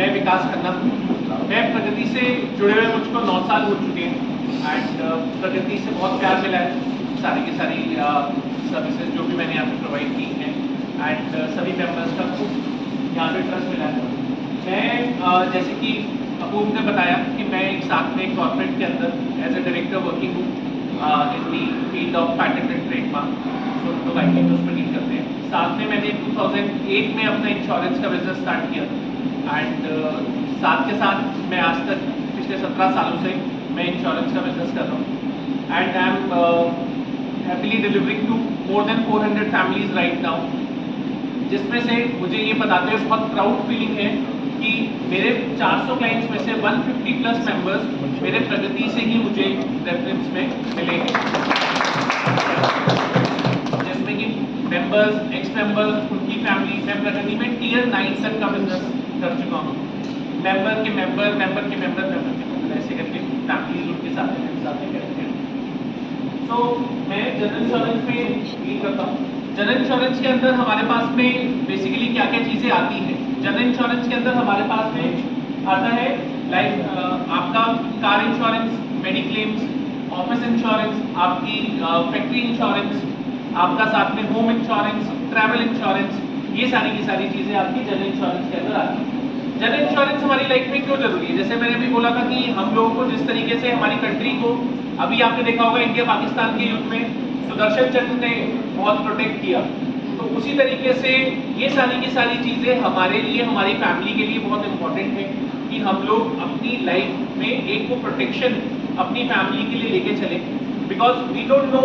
मैं विकास खन्ना, मैं प्रगति से जुड़े हुए मुझको 9 साल हो चुके हैं एंड प्रगति से बहुत प्यार मिला है। सारी की सारी सर्विसेज जो भी मैंने यहाँ पे प्रोवाइड की हैं एंड सभी मेंबर्स का खूब यहाँ पे ट्रस्ट मिला है। मैं जैसे कि अपूर्व ने बताया कि मैं एक साथ में कॉर्पोरेट के अंदर एज ए डायरेक्टर वर्किंग हूँ in the field of patent and trademark, तो लोग आई थिंक उस पर डील करते हैं। साथ में मैंने 2008 में अपना इंश्योरेंस का बिजनेस स्टार्ट किया एंड साथ के साथ मैं आज तक पिछले 17 सालों से मैं इंश्योरेंस का बिजनेस कर रहा हूँ and I am happily delivering to more than 400 families right now, जिसमें से मुझे ये बताते हुए बहुत प्राउड फीलिंग है कि मेरे 400 क्लाइंट्स में से 150 प्लस मेंबर्स मेरे प्रगति से ही मुझे रेफरेंस में मिले हैं, जिसमें कि मेंबर्स, एक्स मेंबर्स, उनकी फैमिली। मैं प्रगति में टियर 9 तक का बिजनेस कर चुका हूँ। मेंबर के मेंबर, मेंबर के मेंबर, मेंबर के मेंबर, ऐसे करके फैमिलीज उनके साथ करते हैं। तो मैं जनरल इंश्योरेंस में डील करता हूँ। जनरल इंश्योरेंस के अंदर हमारे पास में बेसिकली क्या क्या चीज़ें आती हैं। जनरल इंश्योरेंस के अंदर हमारे पास में आता है लाइक आपका कार इंश्योरेंस, मेडिक्लेम्स, ऑफिस इंश्योरेंस, आपकी फैक्ट्री इंश्योरेंस, आपका साथ में होम इंश्योरेंस, ट्रैवल इंश्योरेंस, ये सारी की सारी चीज़ें आपकी जनरल इंश्योरेंस के अंदर आती हैं। जनरल इंश्योरेंस हमारी लाइफ में क्यों जरूरी है? जैसे मैंने अभी बोला था कि हम लोगों को जिस तरीके से हमारी कंट्री को, अभी आपने देखा होगा इंडिया पाकिस्तान के युद्ध में सुदर्शन चक्र ने बहुत प्रोटेक्ट किया, तो उसी तरीके से ये सारी की सारी चीज़ें हमारे लिए, हमारी फैमिली के लिए बहुत इंपॉर्टेंट है कि हम लोग अपनी लाइफ में एक वो प्रोटेक्शन अपनी फैमिली के लिए लेके चले, बिकॉज वी डोंट नो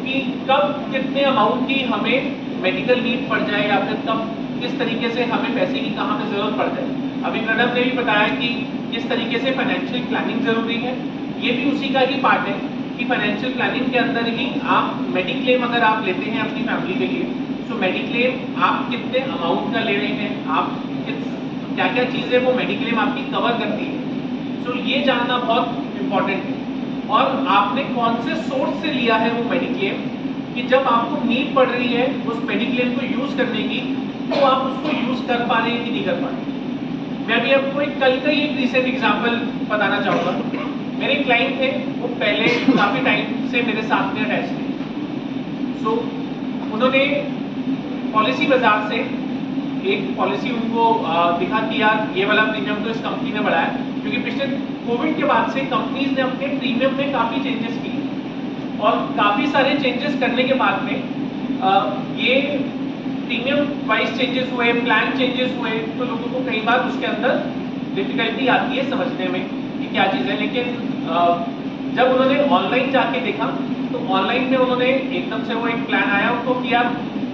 कि कब कितने अमाउंट की हमें मेडिकल नीड पड़ जाए या फिर कब किस तरीके से हमें पैसे की कहाँ पे ज़रूरत पड़ जाए। अभी प्रणव ने भी बताया कि किस तरीके से फाइनेंशियल प्लानिंग जरूरी है, ये भी उसी का ही पार्ट है कि फाइनेंशियल प्लानिंग के अंदर ही आप मेडिक्लेम अगर आप लेते हैं अपनी फैमिली के लिए, तो मेडिक्लेम आप कितने अमाउंट का ले रहे हैं, आप क्या क्या चीज़ें वो मेडिक्लेम आपकी कवर करती है, तो ये जानना बहुत इम्पॉर्टेंट है। और आपने कौन से सोर्स से लिया है वो मेडिक्लेम, कि जब आपको नीड पड़ रही है उस मेडिक्लेम को यूज़ करने की, तो आप उसको यूज़ कर पा रहे हैं कि नहीं कर पा रहे। मैं भी आपको एक कल का ही एक रिसेंट एग्जांपल बताना चाहूँगा। मेरे क्लाइंट थे, वो पहले काफ़ी टाइम से मेरे साथ में अटैच थे। सो उन्होंने पॉलिसी बाजार से एक पॉलिसी उनको दिखा कि यार ये वाला प्रीमियम तो इस कंपनी ने बढ़ाया, क्योंकि पिछले कोविड के बाद से कंपनीज ने अपने प्रीमियम में काफ़ी चेंजेस किए और काफ़ी सारे चेंजेस करने के बाद में ये प्रीमियम वाइज चेंजेस हुए, प्लान चेंजेस हुए, तो लोगों को कई बार उसके अंदर डिफिकल्टी आती है समझने में कि क्या चीज़ है। लेकिन जब उन्होंने ऑनलाइन जाके देखा, तो ऑनलाइन में उन्होंने एकदम से वो एक प्लान आया उनको कि यार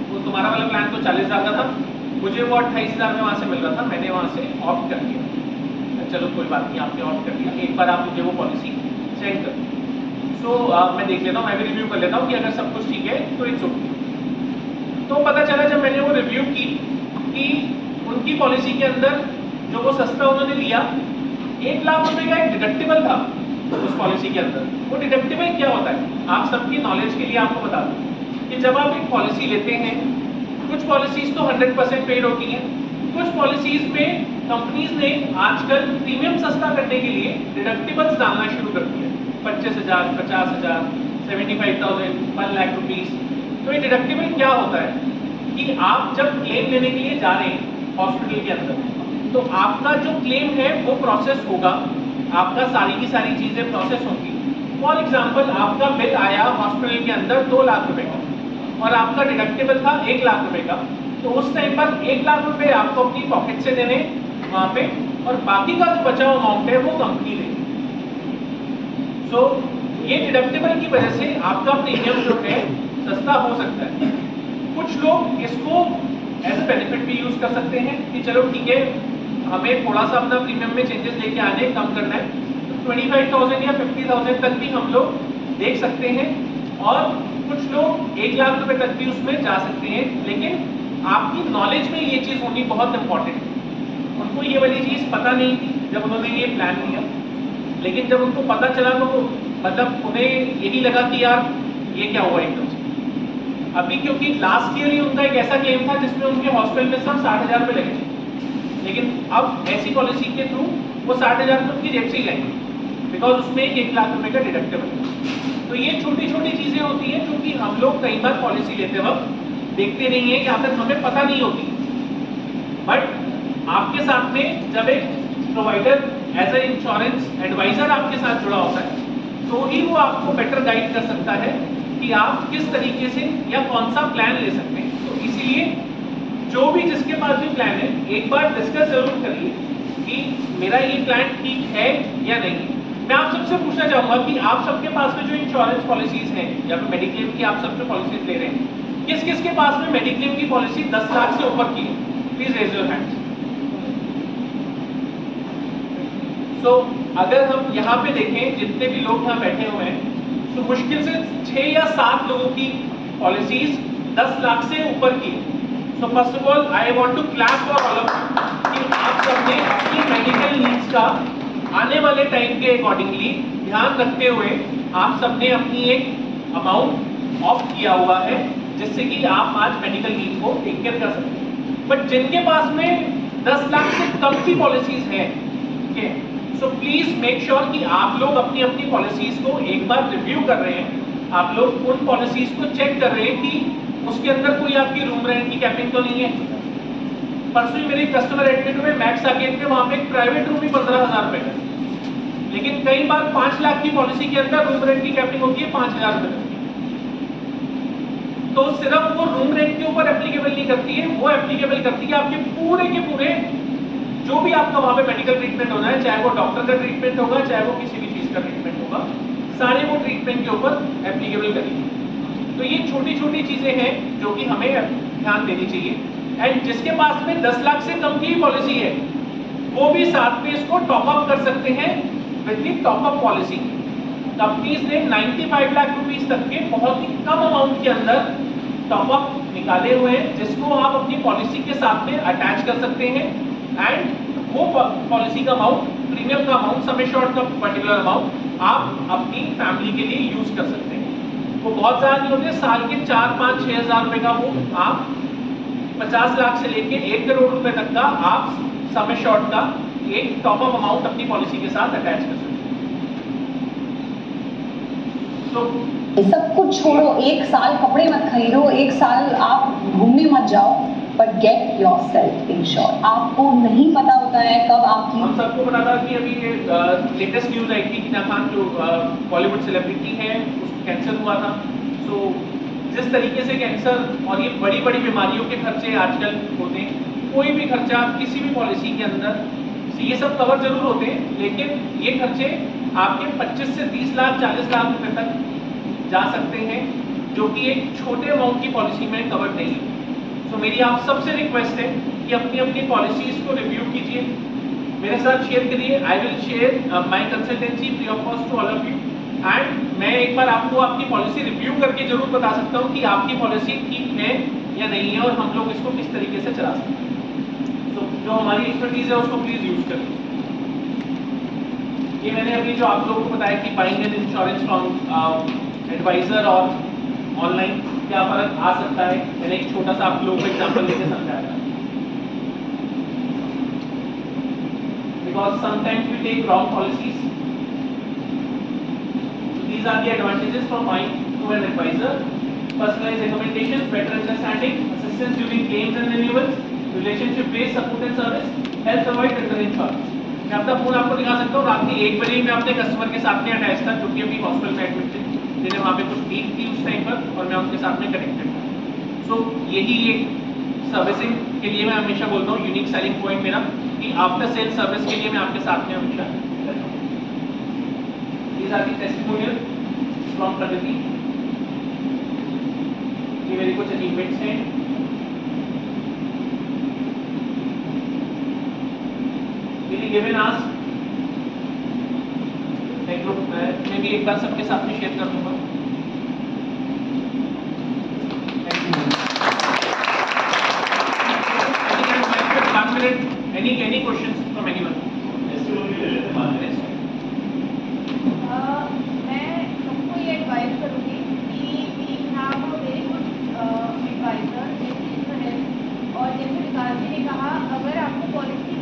वो तुम्हारा वाला प्लान तो 40,000 का था, मुझे वो 28,000 में वहाँ से मिल रहा था, मैंने वहाँ से ऑप्ट कर दिया। चलो कोई बात नहीं, आपने ऑप्ट कर दिया, एक बार आप मुझे वो पॉलिसी सेंड कर दो। सो मैं देख लेता हूँ, मैं भी रिव्यू कर लेता हूँ कि अगर सब कुछ ठीक है तो इट्स ओके। तो पता चला जब मैंने वो रिव्यू की कि उनकी पॉलिसी के अंदर जो वो सस्ता उन्होंने लिया, 1 लाख रुपए का एक डिडक्टिबल था उस पॉलिसी के अंदर। वो डिडक्टिबल क्या होता है, आप सबकी नॉलेज के लिए आपको बता दूं कि जब आप एक पॉलिसी लेते हैं, कुछ पॉलिसीज तो 100% पेड होती हैं, कुछ पॉलिसीज में कंपनीज ने आजकल प्रीमियम सस्ता करने के लिए डिडक्टिबल्स डालना शुरू कर दिया। 25,000, 50,000, 75,000, 1 लाख रुपीज। तो ये डिडक्टिबल क्या होता है कि आप जब क्लेम लेने के लिए जा रहे हैं हॉस्पिटल के अंदर, तो आपका जो क्लेम है वो प्रोसेस होगा, आपका सारी की सारी चीज़ें प्रोसेस होंगी। फॉर एग्जांपल आपका बिल आया हॉस्पिटल के अंदर 2 लाख रुपए का और आपका डिडक्टिबल था 1 लाख रुपए का, तो उस टाइम पर 1 लाख रुपए आपको अपनी पॉकेट से देने वहाँ पे, और बाकी का जो बचा हुआ अमाउंट है वो कंपनी देगी। सो ये डिडक्टिबल की वजह से आपका प्रीमियम जो है सस्ता हो सकता है। कुछ लोग इसको एज ए बेनिफिट भी यूज कर सकते हैं कि चलो ठीक है, हमें थोड़ा सा अपना प्रीमियम में चेंजेस लेके आने, कम करना है, तो 25,000 या 50,000 तक भी हम लोग देख सकते हैं, और कुछ लोग 1 लाख रुपए तक भी उसमें जा सकते हैं। लेकिन आपकी नॉलेज में ये चीज़ होनी बहुत इंपॉर्टेंट है। उनको ये वाली चीज़ पता नहीं थी जब उन्होंने ये प्लान लिया, लेकिन जब उनको पता चला तो मतलब उन्हें यही लगा कि यार ये क्या हुआ एकदम से। अभी क्योंकि लास्ट ईयर ही उनका एक ऐसा क्लेम था जिसमें उनके हॉस्पिटल में सब 60,000 रुपये लगे थे, लेकिन अब ऐसी पॉलिसी के थ्रू वो 60,000 रुपये उनकी जेब से ही जाएंगे, बिकॉज उसमें 1 लाख रुपए का डिडक्टेबल है। तो ये छोटी छोटी चीजें होती हैं जो कि हम लोग कई बार पॉलिसी लेते वक्त देखते नहीं है, या फिर हमें पता नहीं होती। बट आपके साथ में जब एक provider as a insurance advisor आपके साथ जुड़ा होता है, तो ही वो आपको बेटर गाइड कर सकता है कि आप किस तरीके से या कौन सा प्लान ले सकते हैं। तो इसीलिए जो भी जिसके पास भी प्लान है, एक बार डिस्कस जरूर करिए कि मेरा ये प्लान ठीक है या नहीं। मैं आप सबसे पूछना चाहूंगा कि आप सबके पास में जो इंश्योरेंस पॉलिसीज हैं या फिर मेडिक्लेम की आप सब जो पॉलिसीज ले रहे हैं, किस किस के पास में मेडिक्लेम की पॉलिसी 10 लाख से ऊपर की है? Please raise your hands. तो अगर हम यहाँ पे देखें, जितने भी लोग यहाँ बैठे हुए हैं, तो मुश्किल से 6 या 7 लोगों की पॉलिसीज 10 लाख से ऊपर की है। So first of all I want to clap for all of कि आप सबने अपनी मेडिकल नीड्स का आने वाले टाइम के अकॉर्डिंगली ध्यान रखते हुए आप सबने अपनी एक अमाउंट ऑप्ट किया हुआ है, जिससे कि आप आज मेडिकल नीड को टेक केयर कर सकते हैं। बट जिनके पास में 10 लाख से कम की पॉलिसीज हैं, ठीक है, सो प्लीज मेक श्योर कि आप लोग अपनी अपनी पॉलिसीज को एक बार रिव्यू कर रहे हैं। आप लोग उन पॉलिसीज को चेक कर रहे हैं कि उसके अंदर कोई आपकी रूम रेंट की कैपिंग तो नहीं है। परसों ही मेरे कस्टमर एडमिट हुए मैक्स आर्केड में, वहां पे एक प्राइवेट रूम ही 15,000 रुपए का, लेकिन कई बार 5 लाख की पॉलिसी के अंदर रूम रेंट की कैपिंग होती है 5,000 रुपए। तो सिर्फ वो रूम रेंट के ऊपर एप्लीकेबल नहीं करती है, वो एप्लीकेबल करती है आपके पूरे के पूरे जो भी आपका वहां पे मेडिकल ट्रीटमेंट होना है, चाहे वो डॉक्टर का ट्रीटमेंट होगा, चाहे वो किसी भी चीज का ट्रीटमेंट होगा, सारे वो ट्रीटमेंट के ऊपर एप्लीकेबल करेंगे। तो ये छोटी छोटी चीजें हैं जो कि हमें ध्यान देनी चाहिए। एंड जिसके पास में 10 लाख से कम की पॉलिसी है, वो भी साथ में इसको टॉप अप कर सकते हैं with the top up policy. Companies ने 95 लाख रुपीस तक के बहुत ही कम अमाउंट के अंदर टॉप अप निकाले हुए हैं, जिसको आप अपनी पॉलिसी के साथ में अटैच कर सकते हैं। एंड वो पॉलिसी का अमाउंट, प्रीमियम का अमाउंट, सम एश्योर्ड का पर्टिकुलर अमाउंट आप अपनी फैमिली के लिए यूज कर सकते हैं। वो बहुत ज्यादा नहीं होते, साल के 4, 5, 6 हज़ार रुपए का वो आप 50 लाख से लेके 1 करोड़ रुपए तक का आप सम एश्योर्ड का एक टॉप अप अमाउंट अपनी पॉलिसी के साथ अटैच कर सकते हैं। तो सब कुछ छोड़ो, 1 साल कपड़े मत खरीदो, 1 साल आप घूमने मत जाओ, बट गेट योरसेल्फ इंश्योर्ड। आपको नहीं पता होता है कब आपकी, हम सबको पता था कि अभी ये लेटेस्ट न्यूज आई थी कि हिना खान जो बॉलीवुड सेलिब्रिटी है उसको कैंसर हुआ था। सो जिस तरीके से कैंसर और ये बड़ी बड़ी बीमारियों के खर्चे आजकल होते हैं, कोई भी खर्चा किसी भी पॉलिसी के अंदर ये सब कवर जरूर होते हैं, लेकिन ये खर्चे आपके 25 से 30 लाख 40 लाख रुपए तक जा सकते हैं, जो कि एक छोटे अमाउंट की पॉलिसी में कवर नहीं है। तो मेरी आप सबसे रिक्वेस्ट है कि अपनी अपनी पॉलिसीज को रिव्यू कीजिए, मेरे साथ शेयर करिए। I will share my consultancy free of cost to all of you. And मैं एक बार आपको आपकी पॉलिसी रिव्यू करके जरूर बता सकता हूँ कि आपकी पॉलिसी ठीक है या नहीं है, और हम लोग इसको किस तरीके से चला सकते हैं। तो जो हमारी एक्सपर्टीज है उसको प्लीज यूज करिए। ये मैंने अभी जो आप लोगों को बताया कि buying an insurance from advisor और ऑनलाइन क्या फर्क आ सकता है, मैंने एक छोटा सा आप लोगों को एग्जांपल लेके समझाया। Because sometimes we take wrong policies, these are the advantages from buying to an advisor: personalized recommendations, better understanding, assistance during claims and renewals, relationship based support and service, help avoid under insurance। मैं अपना phone आपको दिखा सकता हूँ, रात के 1 बजे मैं अपने कस्टमर के साथ में अटैच था, जो कि अभी हॉस्पिटल में एडमिट थे, जिन्हें वहाँ पे कुछ नीड थी उस टाइम पर, और मैं उनके साथ में कनेक्टेड था। सो यही एक सर्विसिंग के लिए मैं हमेशा बोलता हूँ, यूनिक सेलिंग पॉइंट मेरा, कि आफ्टर सेल सर्विस के लिए मैं आपके साथ में हमेशा रहता हूँ। These are the testimonials from Pragati। ये मेरी कुछ अचीवमेंट्स हैं। मेरी गिवन आस्क मैं ग्रुप में भी एक बार सबके साथ में शेयर कर दूंगा। Any questions from anyone? मैं सबको ये एडवाइस करूँगी कि we have a very good advisor, और जैसे विकास जी ने कहा, अगर आपको पॉलिसी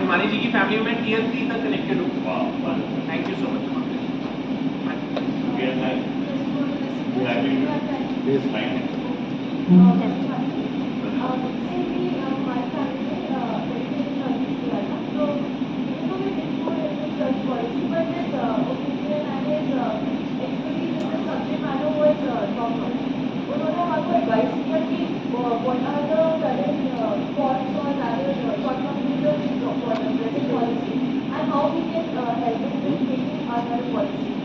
हिमानी जी की फैमिली में टियर 3 तक कनेक्टेड हूँ। Thank you so much. उन्होंने हमको एडवाइस किया कि what are the current faults or rather shortcomings of present policy and how we can help in making our policy.